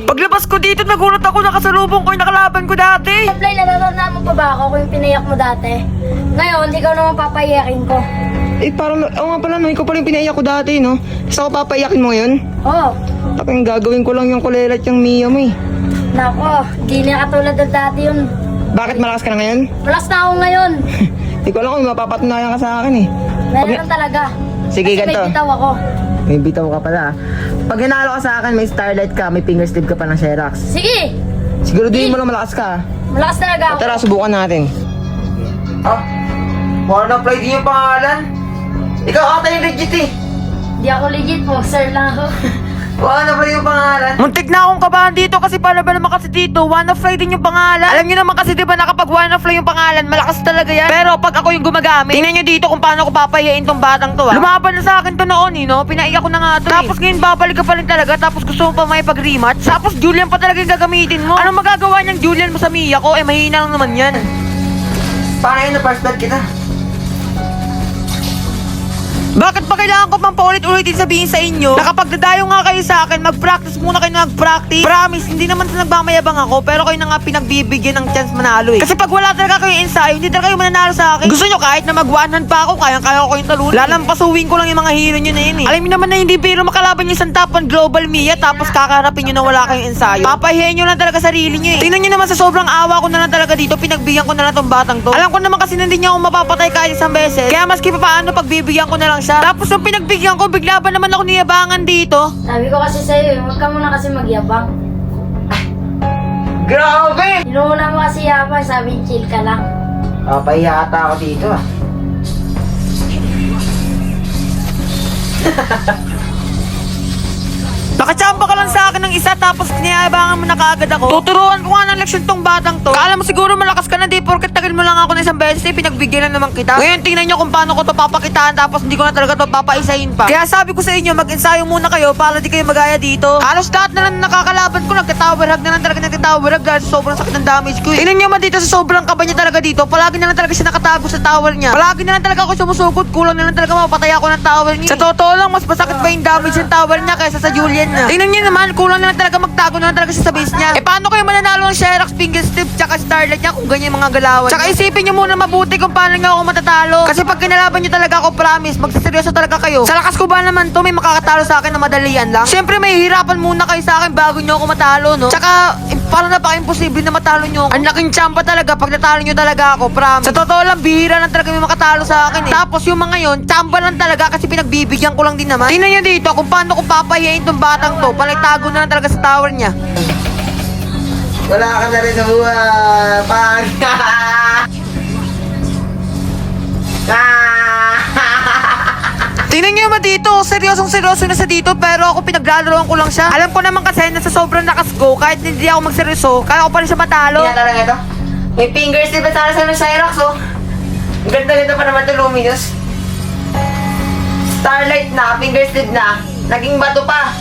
Paglabas ko dito, nagulat ako, nakasalubong ko yung nakalaban ko dati. Play, natatandaan mo pa ba ako kung yung pinayak mo dati? Ngayon, ikaw naman papayakin ko. Parang, nga pala, no, ikaw pala yung pinaiyak ko dati, no? Tapos ako papaiyakin mo ngayon? Oo. Tapos gagawin ko lang yung kulelat yung Mia mo, eh. Nako, di na katulad ng dati yun. Bakit malakas ka na ngayon? Malas na ako ngayon. Di ko alam kung mapapatunayan ka sa akin, eh. Meron lang talaga. Sige, Kasi ganito. may bitaw ako. May bitaw ka pala, ah. Pag hinalo ka sa akin, may starlight ka, may finger slip ka pa ng Xerox. Sige, Siguraduhin mo lang malakas ka, ah. malakas talaga ako. Tara, subukan natin. Warna-fly din yung pangalan. Ikaw ata yung legit, eh. Di ako legit po, sir lang ako. Warna-fly yung pangalan. Muntik na akong kabahan dito kasi para ba naman kasi dito, WannaFly din yung pangalan. Alam niyo naman kasi diba na kapag WannaFly yung pangalan, malakas talaga yan. Pero pag ako yung gumagamit, tingnan niyo dito kung paano ko papahiyain tong batang to, ah. Lumaban na sa akin to noon, eh, no? Pinaiyak ko na nga to, Tapos ngayon babalik ka pa rin talaga, tapos gusto mo pa may pag-rematch. Tapos Julian pa talaga yung gagamitin mo. Anong magagawa niyang Julian mo sa Mia ko? Mahina lang naman yan. Paano yun na first blood kita? Bakit pa kailangan ko pang paulit-ulitin sabihin sa inyo na kapag dadayo nga kayo sa akin, mag-practice muna kayo na mag-practice? Promise, hindi naman sa nagmamayabang ako, pero kayo na nga pinagbibigyan ng chance manalo, eh. Kasi pag wala talaga kayo ensayo, hindi talaga kayo mananalo sa akin. Gusto nyo kahit na mag-1-hand pa ako, kayang-kaya ko yung talunan. Lalampasuwin ko lang yung mga hero nyo na yun, eh. Alam niyo naman na hindi biro makalaban yung isang top 1 global Mia, tapos kakarapin nyo na wala kayong ensayo. Papahiyain nyo lang talaga sarili nyo, eh. Tingnan nyo naman sa sobrang awa ko na lang talaga dito, pinagbigyan ko na lang tong batang to. Alam ko naman kasi na hindi niya ako mapapatay kahit isang beses, kaya maski pa paano pagbibigyan ko na lang siya. Tapos yung pinagbigyan ko, bigla ba naman ako niyabangan dito? Sabi ko kasi sa'yo, huwag ka muna kasi magyabang. Grabe! Inuuna mo kasi yabang, sabi chill ka lang. Papahiya ata ako dito, ah. Nakachamba ka lang sa akin ng isa tapos niyabangan mo na kaagad ako. Tuturuan ko nga ng leksyon tong batang to. Kala mo siguro malakas ka na, di porket tagal mo lang ako na isang beses, eh, pinagbigyan na naman kita. Ngayon tingnan nyo kung paano ko to papakitaan tapos hindi ko na talaga to papaisahin pa. Kaya sabi ko sa inyo, mag-ensayo muna kayo para di kayo magaya dito. Halos lahat na lang nakakalaban ko, nagtatower hug na lang talaga nagtatower hug dahil sobrang sakit ng damage ko, eh. Tingnan nyo man dito sa sobrang kaba niya talaga dito, palagi na lang talaga siya nakatago sa tower niya. Palagi na lang talaga ako sumusugod, kulang na lang talaga mapatay ako ng tower niya. Sa totoo lang, mas masakit pa yung damage ng tower niya kaysa sa Julian niya. Tingnan niyo naman, kulang na lang talaga magtago na lang talaga siya sa base niya. Paano kayo mananalo ng Xerox, finger strip, tsaka starlight niya kung ganyan yung mga galawan? Tsaka isipin niyo muna mabuti kung paano nga ako matatalo. Kasi pag kinalaban niyo talaga ako, promise, magsaseryoso talaga kayo. Sa lakas ko ba naman to, may makakatalo sa akin na madalian lang? Siyempre, may hirapan muna kayo sa akin bago niyo ako matalo, no? Tsaka, parang napaka-imposible na matalo niyo. Ang laking tsampa talaga pag natalo niyo talaga ako, promise. Sa totoo lang, bihira lang talaga may makatalo sa akin, eh. Tapos yung mga yon, tsamba lang talaga kasi pinagbibigyan ko lang din naman. Tingnan niyo dito kung paano ko papahiyain tong batang to. Palitago na lang talaga sa tower niya. Wala ka na rin sa buhay. Pag... Tingnan niyo naman dito, seryosong-seryoso na sa dito pero ako pinaglalaroan ko lang siya. Alam ko naman kasi na sa sobrang lakas ko, kahit hindi ako magseryoso, kaya ko pa rin siya matalo. Kaya talaga ito. May fingers di ba sana sa Xerox, oh? Ang ganda-ganda pa naman ito, luminous. Starlight na, fingers slip na. Naging bato pa.